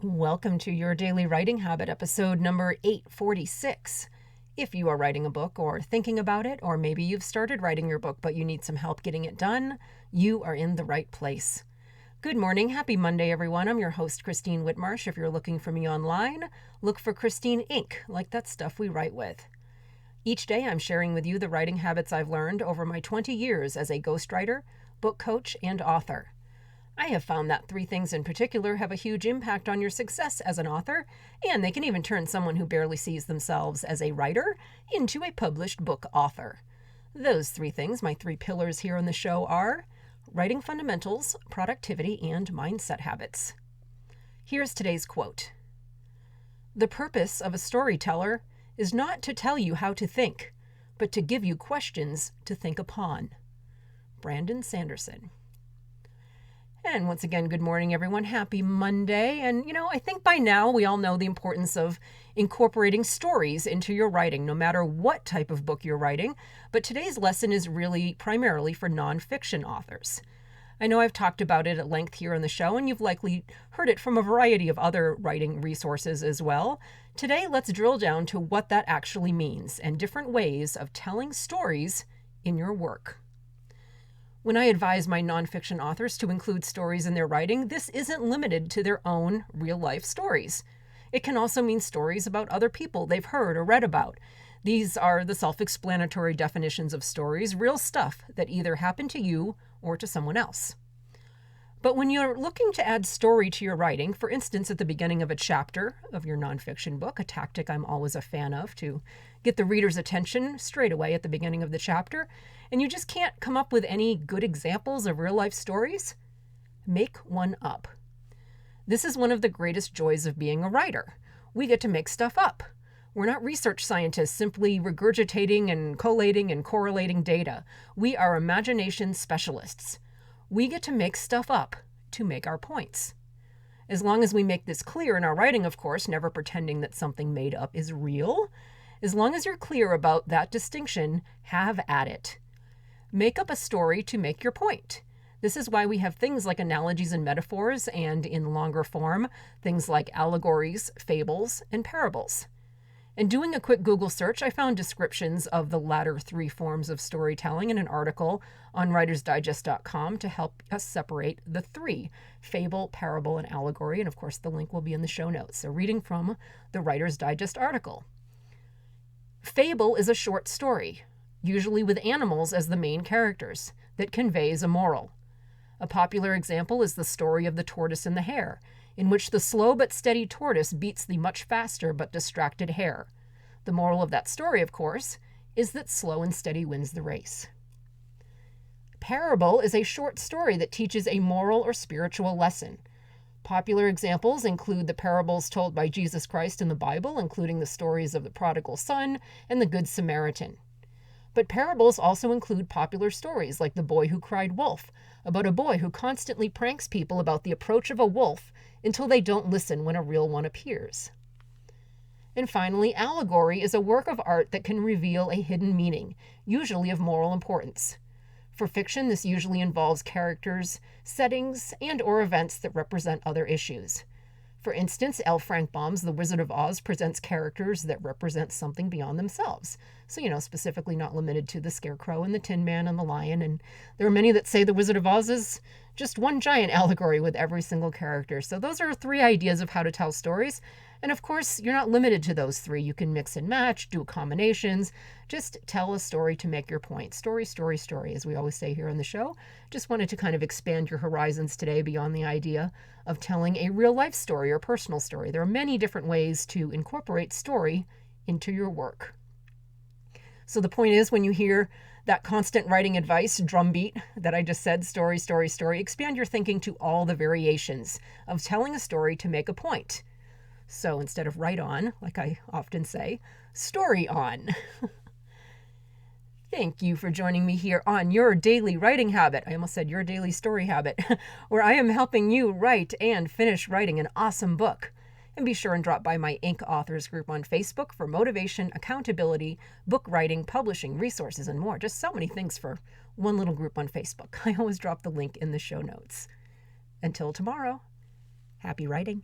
Welcome to your daily writing habit, episode number 846. If you are writing a book or thinking about it, or maybe you've started writing your book but you need some help getting it done, you are in the right place. Good morning. Happy Monday, everyone. I'm your host, Christine Whitmarsh. If you're looking for me online, look for Christine Inc., like that stuff we write with. Each day I'm sharing with you the writing habits I've learned over my 20 years as a ghostwriter, book coach, and author. I have found that three things in particular have a huge impact on your success as an author, and they can even turn someone who barely sees themselves as a writer into a published book author. Those three things, my three pillars here on the show, are writing fundamentals, productivity, and mindset habits. Here's today's quote. "The purpose of a storyteller is not to tell you how to think, but to give you questions to think upon." Brandon Sanderson. And once again, good morning, everyone. Happy Monday. And, I think by now we all know the importance of incorporating stories into your writing, no matter what type of book you're writing. But today's lesson is really primarily for nonfiction authors. I know I've talked about it at length here on the show, and you've likely heard it from a variety of other writing resources as well. Today, let's drill down to what that actually means and different ways of telling stories in your work. When I advise my nonfiction authors to include stories in their writing, this isn't limited to their own real-life stories. It can also mean stories about other people they've heard or read about. These are the self-explanatory definitions of stories, real stuff that either happened to you or to someone else. But when you're looking to add story to your writing, for instance, at the beginning of a chapter of your nonfiction book, a tactic I'm always a fan of to get the reader's attention straight away at the beginning of the chapter, and you just can't come up with any good examples of real-life stories, make one up. This is one of the greatest joys of being a writer. We get to make stuff up. We're not research scientists simply regurgitating and collating and correlating data. We are imagination specialists. We get to make stuff up to make our points. As long as we make this clear in our writing, of course, never pretending that something made up is real. As long as you're clear about that distinction, have at it. Make up a story to make your point. This is why we have things like analogies and metaphors, and in longer form, things like allegories, fables, and parables. And doing a quick Google search, I found descriptions of the latter three forms of storytelling in an article on writersdigest.com to help us separate the three: fable, parable, and allegory. And of course, the link will be in the show notes. So reading from the Writer's Digest article. Fable is a short story, usually with animals as the main characters, that conveys a moral. A popular example is the story of the tortoise and the hare, in which the slow but steady tortoise beats the much faster but distracted hare. The moral of that story, of course, is that slow and steady wins the race. Parable is a short story that teaches a moral or spiritual lesson. Popular examples include the parables told by Jesus Christ in the Bible, including the stories of the prodigal son and the Good Samaritan. But parables also include popular stories like The Boy Who Cried Wolf, about a boy who constantly pranks people about the approach of a wolf until they don't listen when a real one appears. And finally, allegory is a work of art that can reveal a hidden meaning, usually of moral importance. For fiction, this usually involves characters, settings, and/or events that represent other issues. For instance, L. Frank Baum's The Wizard of Oz presents characters that represent something beyond themselves. So, specifically not limited to the Scarecrow and the Tin Man and the Lion. And there are many that say The Wizard of Oz is just one giant allegory with every single character. So those are three ideas of how to tell stories. And of course, you're not limited to those three. You can mix and match, do combinations. Just tell a story to make your point. Story, story, story, as we always say here on the show. Just wanted to kind of expand your horizons today beyond the idea of telling a real-life story or personal story. There are many different ways to incorporate story into your work. So the point is, when you hear that constant writing advice drumbeat that I just said, story, story, story, expand your thinking to all the variations of telling a story to make a point. So instead of write on, like I often say, story on. Thank you for joining me here on Your Daily Writing Habit. I almost said Your Daily Story Habit, where I am helping you write and finish writing an awesome book. And be sure and drop by my Inc. Authors group on Facebook for motivation, accountability, book writing, publishing, resources, and more. Just so many things for one little group on Facebook. I always drop the link in the show notes. Until tomorrow, happy writing.